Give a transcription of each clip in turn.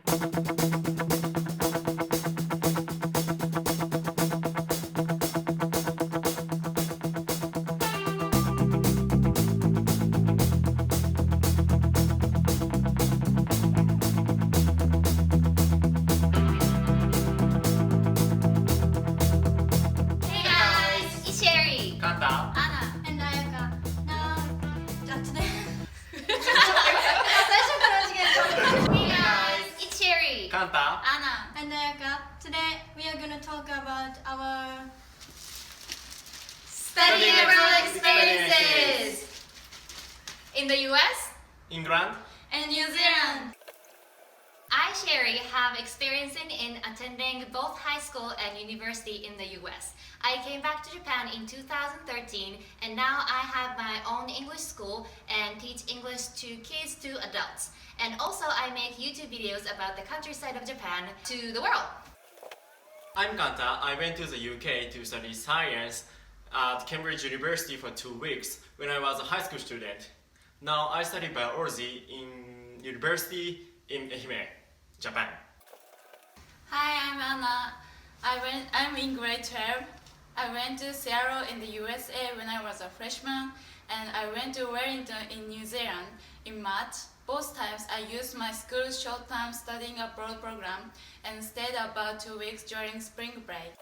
Hey guys, it's Sherry. カンタ Anna. And Ayaka. Now, today. Hey guys, it's Sherry. カンタ Anna. And Ayaka. Today we are gonna talk about our Study abroad experiences in the US イングラン and New Zealand. I, Sherry, have experience in attending both high school and university in the US. I came back to Japan in 2013 and now I have my own English school and teach English to kids to adults. And also I make YouTube videos about the countryside of Japan to the world. I'm Kanta. I went to the UK to study science at Cambridge University for 2 weeks when I was a high school student. Now I study biology in university in Ehime, Japan. Hi, I'm Anna. I'm in grade 12. I went to Seattle in the USA when I was a freshman, and I went to Wellington in New Zealand in March. Both times I used my school's short-term studying abroad program and stayed about 2 weeks during spring break.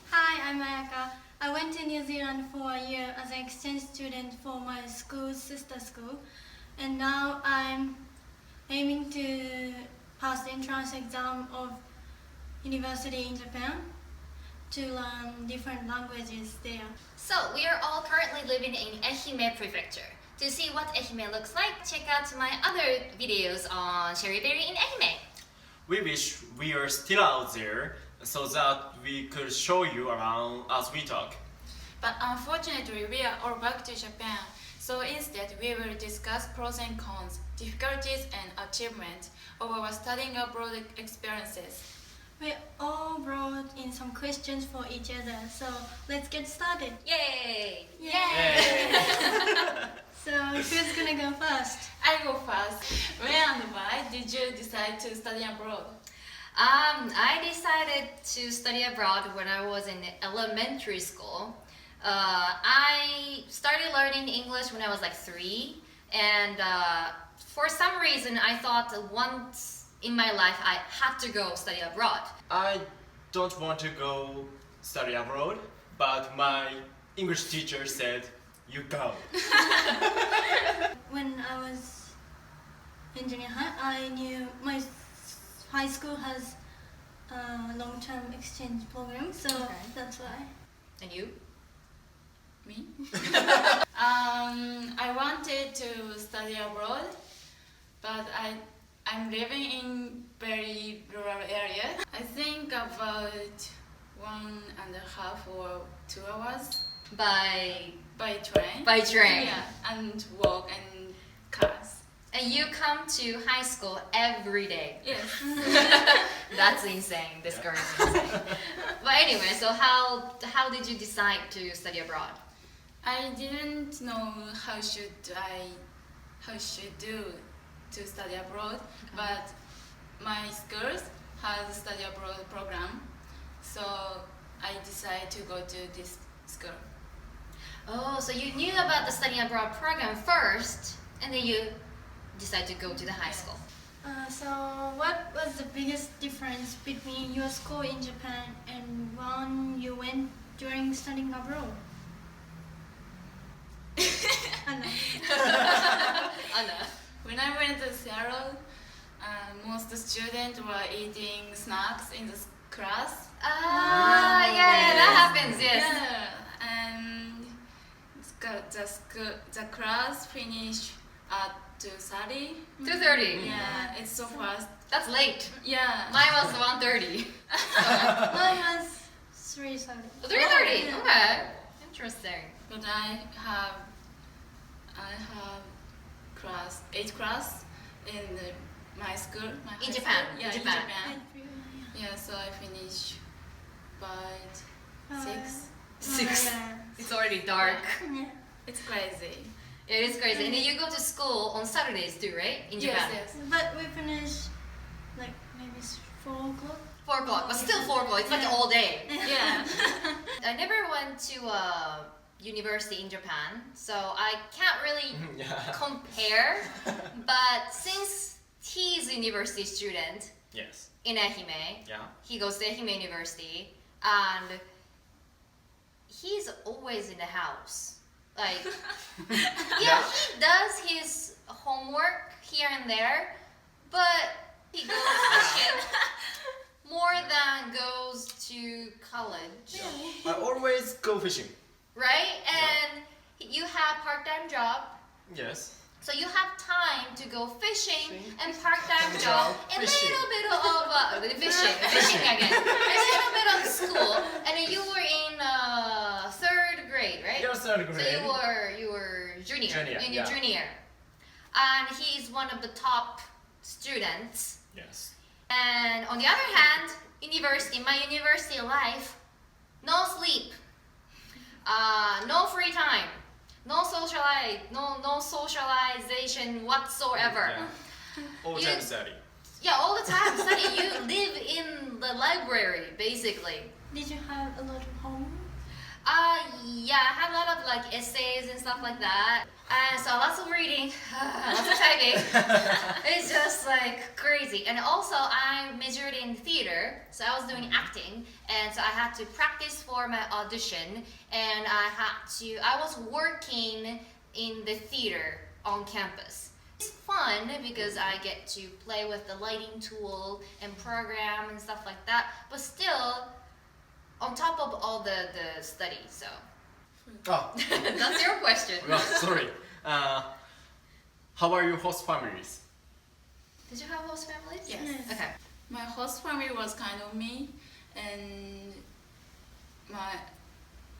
Hi, I'm Ayaka. I went to New Zealand for a year as an exchange student for my school's sister school, and now I'm aiming to pass the entrance exam of university in Japan to learn different languages there. So we are all currently living in Ehime Prefecture. To see what Ehime looks like, check out my other videos on Sherry Berry in Ehime. We wish we are still out there so that we could show you around as we talk. But unfortunately, we are all back to Japan. So instead, we will discuss pros and cons, difficulties and achievements of our studying abroad experiences. We all brought in some questions for each other, so let's get started. Yay! Yay! So who's gonna go first? I go first. When and why did you decide to study abroad? I decided to study abroad when I was in elementary school. I started learning English when I was like 3, and for some reason I thought that once in my life I had to go study abroad. I don't want to go study abroad, but my English teacher said, you go. When I was in junior high, I knew my high school has a long-term exchange program, so that's why. And you? Me? I wanted to study abroad, but I'm living in very rural area. I think about 1.5 or 2 hours By train. train. Yeah, and walk and cars. And you come to high school every day. Yes. That's insane. This girl is insane. But anyway, so how did you decide to study abroad? I didn't know how should do to study abroad, but my school has a study abroad program, so I decided to go to this school. Oh, so you knew about the study abroad program first, and then you decided to go to the high school. So what was the biggest difference between your school in Japan and one you went during studying abroad? Anna. Anna. When I went to Seattle, most students were eating snacks in the class. Yeah, that happens, yes. Yeah, and the class finished at 2:30. 2:30. Yeah, it's so fast. That's late. Yeah. Mine was 1:30. Mine was 3:30. 3:30. Yeah. Okay. Interesting. But I have eight class in my school. My In high Japan, school. in Yeah, Japan. in Japan. Yeah, so I finish by 6. 6. Yeah. It's already dark. Yeah. It's crazy. It is crazy. And then you go to school on Saturdays too, right? In Yes, Japan. yes. But we finish like maybe 4 o'clock. 4 o'clock, but still 4 o'clock. It's like all day. Yeah. I never went to a university in Japan, so I can't really Yeah. compare. But since he's a university student Yes. in Ehime, Yeah. he goes to Ehime University, and he's always in the house. Like, yeah, he does his homework here and there, but he goes fishing more than goes to college, I always go fishing. right? And you have part-time job, Yes. so you have time to go fishing Fishing. and part-time And job, and a fishing. little bit of fishing again, a little bit of school, and then you were in 3rd grade, right? You're 3rd So grade. you were junior, Junior, in your yeah. junior, and he's one of the top students. Yes. And on the other hand, my university life, no sleep, no free time, no socialization whatsoever. Yeah. All You- time study. Yeah, all the time study. You live in the library, basically. Did you have a lot of homework? Yeah, I had a lot of like essays and stuff like that. So lots of reading, lots of typing. It's just like crazy. And also I majored in theater, so I was doing acting, and so I had to practice for my audition, and I was working in the theater on campus. It's fun because I get to play with the lighting tool and program and stuff like that, but still on top of all the study, so Oh, that's your question. well, sorry. How are your host families? Did you have host families? Yes. Yes. Okay. My host family was kind of me, and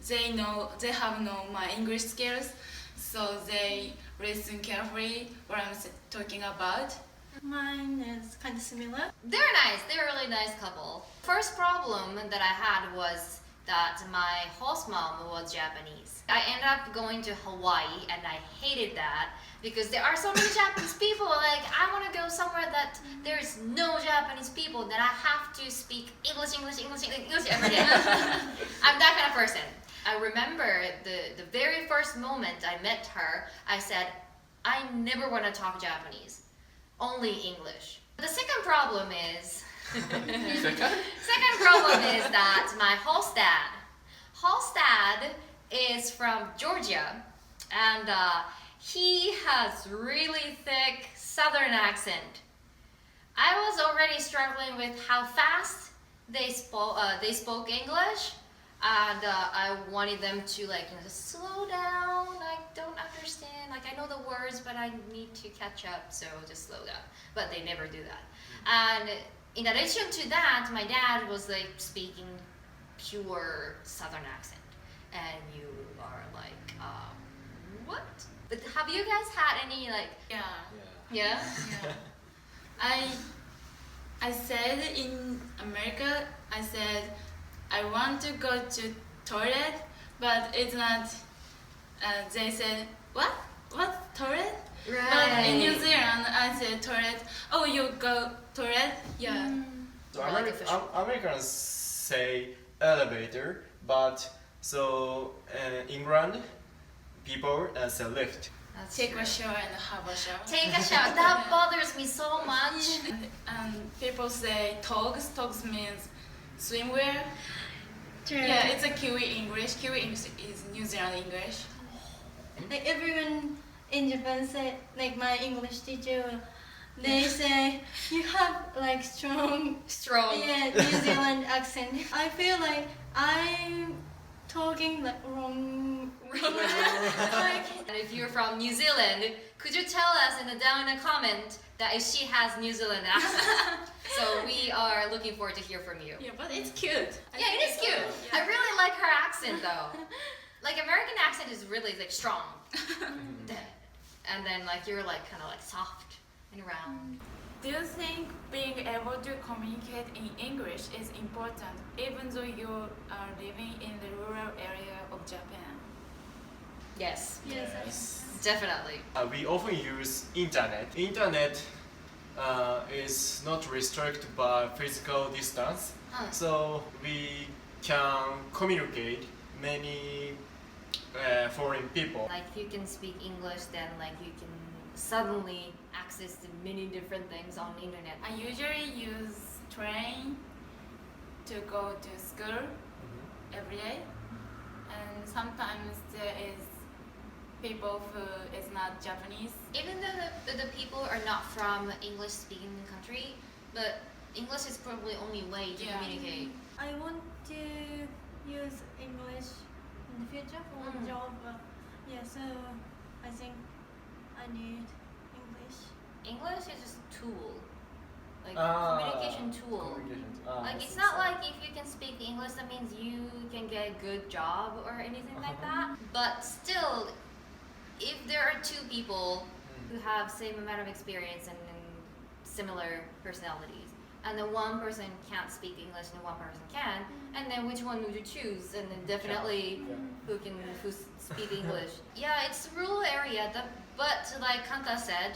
they have known my English skills, so they listen carefully what I'm talking about. Mine is kind of similar. They're nice. They're a really nice couple. First problem that I had was that my host mom was Japanese. I ended up going to Hawaii, and I hated that because there are so many Japanese people. Like, I want to go somewhere that there's no Japanese people, that I have to speak English every day. I'm that kind of person. I remember the very first moment I met her, I said, I never want to talk Japanese. Only English. The second problem is second problem is that my host dad is from Georgia, and he has really thick southern accent. I was already struggling with how fast they spoke English, and I wanted them to slow down. I don't understand. I know the words, but I need to catch up, so just slow down. But they never do that. And in addition to that, my dad was speaking pure southern accent, and you are like, what? But have you guys had any Yeah. yeah? I said in America, I said I want to go to toilet, but it's not. They said what? What toilet? But in New Zealand, I said toilet. Oh, you go toilet? Yeah. So Or like official. Americans say elevator, but England people say lift. That's Take true. a shower and have a shower. Take a shower. That bothers me so much. And people say togs. Togs means swimwear. True. Yeah, it's a Kiwi English. Kiwi English is New Zealand English. Like everyone in Japan say, like my English teacher, they say you have strong, Strong. New Zealand accent. I feel like I'm talking wrong. And if you're from New Zealand, could you tell us down in a comment that if she has New Zealand accent? So we are looking forward to hear from you. Yeah, but it's cute. Yeah, it is cute. I really like her accent though. American accent is really strong. And then you're kind of soft and round. Do you think being able to communicate in English is important even though you are living in the rural area of Japan? Yes, Yes. definitely. We often use internet. Internet is not restricted by physical distance, Huh. so we can communicate many foreign people. Like if you can speak English, then like you can suddenly access to many different things on the internet. I usually use train to go to school every day, and sometimes there is people who is not Japanese. Even though the people are not from English-speaking country, but English is probably only way to Yeah. communicate. I want to use English in the future for a job. Yeah, so I think I need English. English is just a tool, like Ah, communication tool. Like it's not like if you can speak English, that means you can get a good job or anything like that. But still, if there are two people who have same amount of experience and similar personalities, and then one person can't speak English and one person can, and then which one would you choose? And then definitely who speak English. Yeah, it's a rural area, but like Kanta said,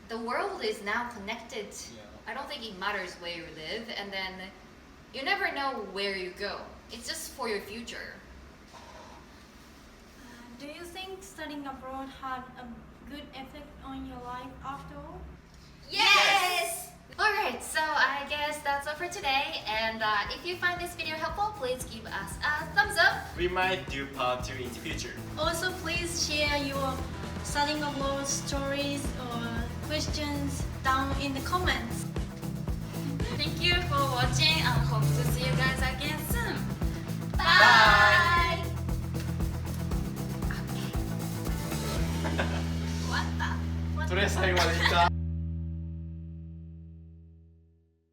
the world is now connected. I don't think it matters where you live, and then you never know where you go. It's just for your future. Do you think studying abroad had a good effect on your life after all? Yes! Alright, so I guess that's all for today, and if you find this video helpful, please give us a thumbs up. We might do part 2 in the future. Also, please share your studying abroad stories or questions down in the comments. Thank you for watching and hope to see you guys again soon. Bye! Okay. それ最後までいった